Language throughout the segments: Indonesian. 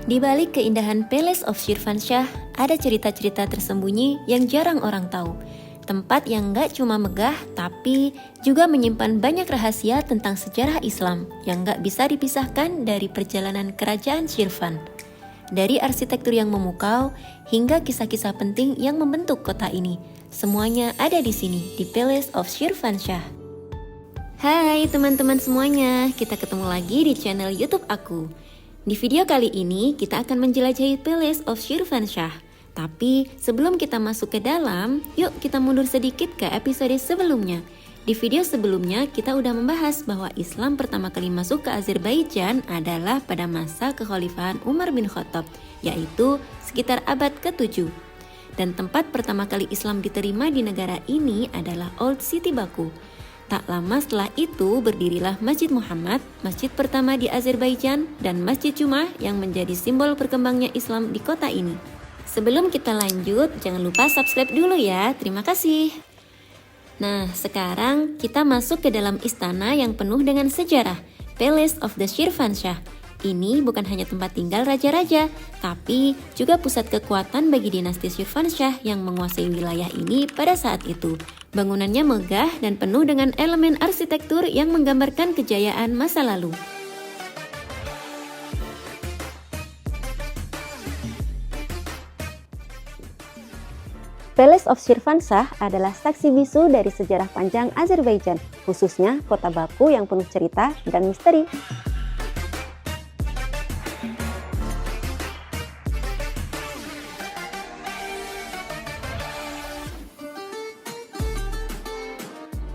Di balik keindahan Palace of Shirvanshah, ada cerita-cerita tersembunyi yang jarang orang tahu. Tempat yang gak cuma megah, tapi juga menyimpan banyak rahasia tentang sejarah Islam yang gak bisa dipisahkan dari perjalanan kerajaan Shirvan. Dari arsitektur yang memukau, hingga kisah-kisah penting yang membentuk kota ini, semuanya ada di sini, di Palace of Shirvanshah. Hai teman-teman semuanya, kita ketemu lagi di channel YouTube aku. Di video kali ini, kita akan menjelajahi Palace of Shirvanshah. Tapi sebelum kita masuk ke dalam, yuk kita mundur sedikit ke episode sebelumnya. Di video sebelumnya, kita udah membahas bahwa Islam pertama kali masuk ke Azerbaijan adalah pada masa kekhalifahan Umar bin Khattab, yaitu sekitar abad ke-7. Dan tempat pertama kali Islam diterima di negara ini adalah Old City Baku. Tak lama setelah itu berdirilah Masjid Muhammad, masjid pertama di Azerbaijan, dan Masjid Jum'ah yang menjadi simbol berkembangnya Islam di kota ini. Sebelum kita lanjut, jangan lupa subscribe dulu ya, terima kasih. Nah, sekarang kita masuk ke dalam istana yang penuh dengan sejarah, Palace of the Shirvanshah. Ini bukan hanya tempat tinggal raja-raja, tapi juga pusat kekuatan bagi dinasti Shirvanshah yang menguasai wilayah ini pada saat itu. Bangunannya megah dan penuh dengan elemen arsitektur yang menggambarkan kejayaan masa lalu. Palace of Shirvanshah adalah saksi bisu dari sejarah panjang Azerbaijan, khususnya kota Baku yang penuh cerita dan misteri.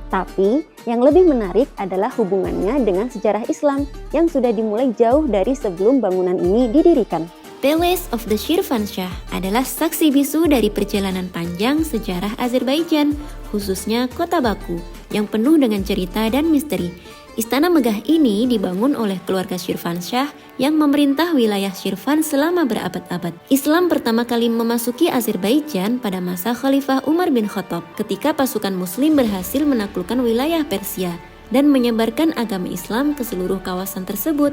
Tapi, yang lebih menarik adalah hubungannya dengan sejarah Islam yang sudah dimulai jauh dari sebelum bangunan ini didirikan. Palace of the Shirvanshah adalah saksi bisu dari perjalanan panjang sejarah Azerbaijan, khususnya kota Baku, yang penuh dengan cerita dan misteri. Istana megah ini dibangun oleh keluarga Shirvanshah yang memerintah wilayah Shirvan selama berabad-abad. Islam pertama kali memasuki Azerbaijan pada masa Khalifah Umar bin Khattab, ketika pasukan Muslim berhasil menaklukkan wilayah Persia dan menyebarkan agama Islam ke seluruh kawasan tersebut.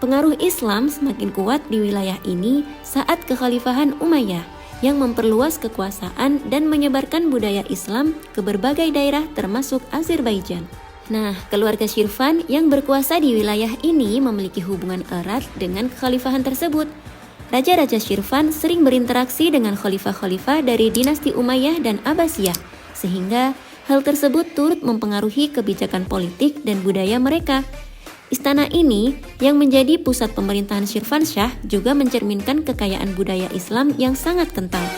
Pengaruh Islam semakin kuat di wilayah ini saat kekhalifahan Umayyah yang memperluas kekuasaan dan menyebarkan budaya Islam ke berbagai daerah termasuk Azerbaijan. Nah, keluarga Shirvan yang berkuasa di wilayah ini memiliki hubungan erat dengan kekhalifahan tersebut. Raja-raja Shirvan sering berinteraksi dengan khalifah-khalifah dari dinasti Umayyah dan Abbasiyah, sehingga hal tersebut turut mempengaruhi kebijakan politik dan budaya mereka. Istana ini yang menjadi pusat pemerintahan Shirvanshah juga mencerminkan kekayaan budaya Islam yang sangat kental.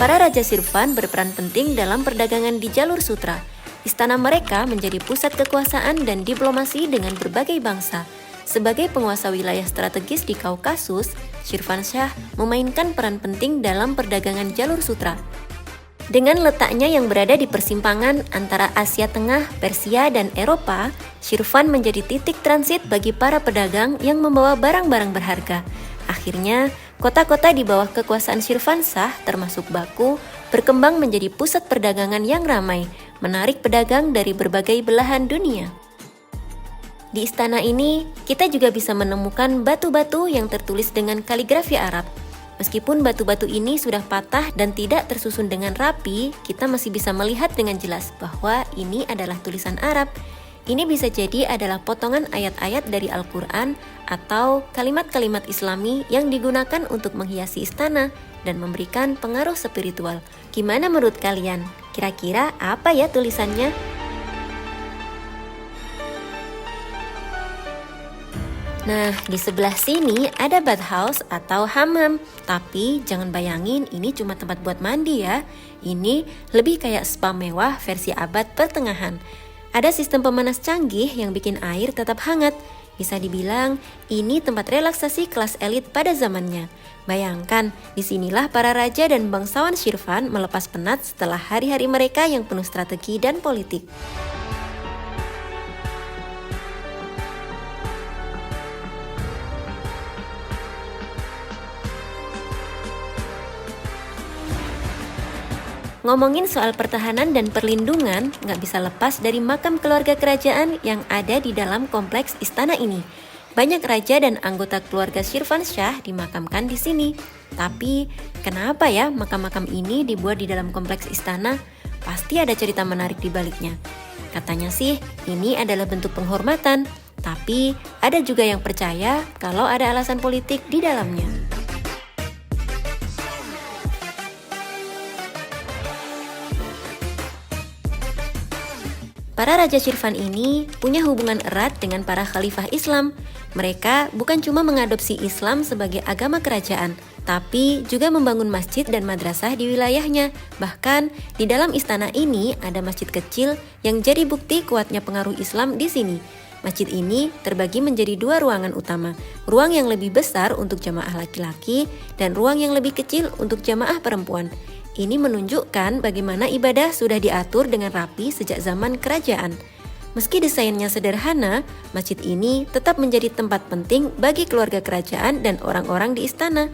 Para Raja Shirvan berperan penting dalam perdagangan di jalur sutra. Istana mereka menjadi pusat kekuasaan dan diplomasi dengan berbagai bangsa. Sebagai penguasa wilayah strategis di Kaukasus, Shirvanshah memainkan peran penting dalam perdagangan jalur sutra. Dengan letaknya yang berada di persimpangan antara Asia Tengah, Persia, dan Eropa, Shirvan menjadi titik transit bagi para pedagang yang membawa barang-barang berharga. Akhirnya, kota-kota di bawah kekuasaan Shirvanshah, termasuk Baku, berkembang menjadi pusat perdagangan yang ramai, menarik pedagang dari berbagai belahan dunia. Di istana ini, kita juga bisa menemukan batu-batu yang tertulis dengan kaligrafi Arab. Meskipun batu-batu ini sudah patah dan tidak tersusun dengan rapi, kita masih bisa melihat dengan jelas bahwa ini adalah tulisan Arab. Ini bisa jadi adalah potongan ayat-ayat dari Al-Quran atau kalimat-kalimat Islami yang digunakan untuk menghiasi istana dan memberikan pengaruh spiritual. Gimana menurut kalian? Kira-kira apa ya tulisannya? Nah, di sebelah sini ada bathhouse atau hammam. Tapi jangan bayangin ini cuma tempat buat mandi ya. Ini lebih kayak spa mewah versi abad pertengahan. Ada sistem pemanas canggih yang bikin air tetap hangat. Bisa dibilang ini tempat relaksasi kelas elit pada zamannya. Bayangkan, disinilah para raja dan bangsawan Shirvan melepas penat setelah hari-hari mereka yang penuh strategi dan politik. Ngomongin soal pertahanan dan perlindungan, nggak bisa lepas dari makam keluarga kerajaan yang ada di dalam kompleks istana ini. Banyak raja dan anggota keluarga Shirvanshah dimakamkan di sini. Tapi, kenapa ya makam-makam ini dibuat di dalam kompleks istana? Pasti ada cerita menarik di baliknya. Katanya sih, ini adalah bentuk penghormatan. Tapi, ada juga yang percaya kalau ada alasan politik di dalamnya. Para Raja Shirvan ini punya hubungan erat dengan para khalifah Islam. Mereka bukan cuma mengadopsi Islam sebagai agama kerajaan, tapi juga membangun masjid dan madrasah di wilayahnya. Bahkan di dalam istana ini ada masjid kecil yang jadi bukti kuatnya pengaruh Islam di sini. Masjid ini terbagi menjadi 2 ruangan utama, ruang yang lebih besar untuk jamaah laki-laki dan ruang yang lebih kecil untuk jamaah perempuan. Ini menunjukkan bagaimana ibadah sudah diatur dengan rapi sejak zaman kerajaan. Meski desainnya sederhana, masjid ini tetap menjadi tempat penting bagi keluarga kerajaan dan orang-orang di istana.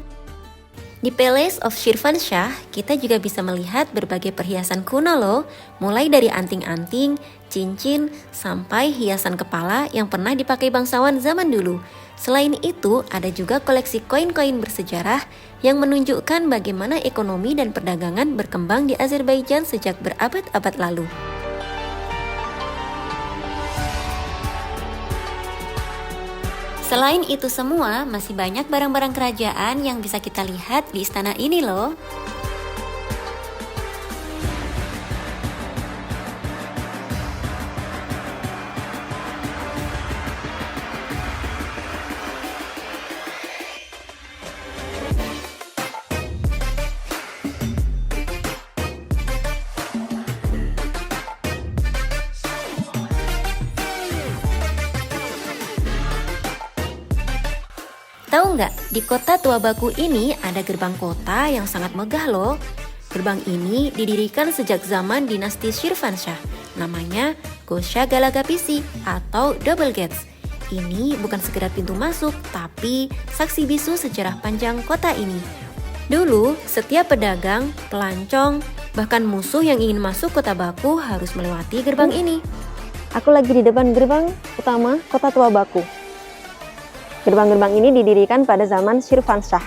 Di Palace of Shirvanshah, kita juga bisa melihat berbagai perhiasan kuno loh, mulai dari anting-anting, cincin, sampai hiasan kepala yang pernah dipakai bangsawan zaman dulu. Selain itu, ada juga koleksi koin-koin bersejarah yang menunjukkan bagaimana ekonomi dan perdagangan berkembang di Azerbaijan sejak berabad-abad lalu. Selain itu semua, masih banyak barang-barang kerajaan yang bisa kita lihat di istana ini loh. Tahu nggak, di kota Tua Baku ini ada gerbang kota yang sangat megah loh. Gerbang ini didirikan sejak zaman dinasti Shirvanshah. Namanya Gosha Galagapisi atau Double Gates. Ini bukan sekedar pintu masuk, tapi saksi bisu sejarah panjang kota ini. Dulu, setiap pedagang, pelancong, bahkan musuh yang ingin masuk kota Baku harus melewati gerbang ini. Aku lagi di depan gerbang utama kota Tua Baku. Gerbang-gerbang ini didirikan pada zaman Shirvanshah.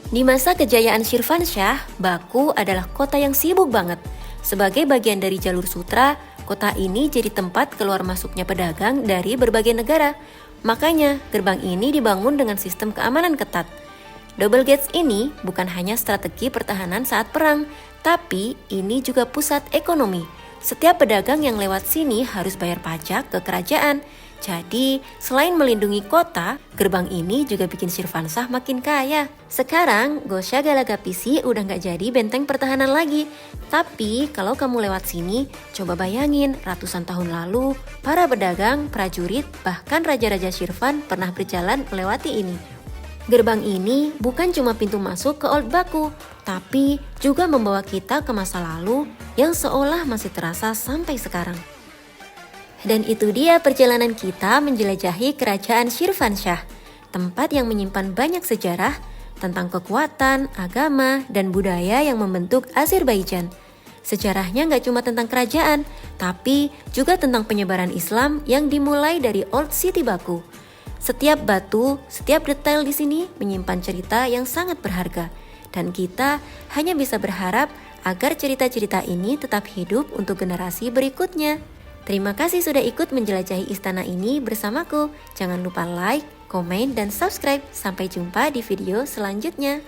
Di masa kejayaan Shirvanshah, Baku adalah kota yang sibuk banget. Sebagai bagian dari jalur sutra, kota ini jadi tempat keluar masuknya pedagang dari berbagai negara. Makanya, gerbang ini dibangun dengan sistem keamanan ketat. Double Gates ini bukan hanya strategi pertahanan saat perang, tapi ini juga pusat ekonomi. Setiap pedagang yang lewat sini harus bayar pajak ke kerajaan. Jadi, selain melindungi kota, gerbang ini juga bikin Shirvanshah makin kaya. Sekarang, Gosha Galagapisi udah nggak jadi benteng pertahanan lagi. Tapi, kalau kamu lewat sini, coba bayangin ratusan tahun lalu, para pedagang, prajurit, bahkan raja-raja Shirvan pernah berjalan melewati ini. Gerbang ini bukan cuma pintu masuk ke Old Baku, tapi juga membawa kita ke masa lalu yang seolah masih terasa sampai sekarang. Dan itu dia perjalanan kita menjelajahi kerajaan Shirvanshah, tempat yang menyimpan banyak sejarah tentang kekuatan, agama, dan budaya yang membentuk Azerbaijan. Sejarahnya nggak cuma tentang kerajaan, tapi juga tentang penyebaran Islam yang dimulai dari Old City Baku. Setiap batu, setiap detail di sini menyimpan cerita yang sangat berharga. Dan kita hanya bisa berharap agar cerita-cerita ini tetap hidup untuk generasi berikutnya. Terima kasih sudah ikut menjelajahi istana ini bersamaku. Jangan lupa like, komen, dan subscribe. Sampai jumpa di video selanjutnya.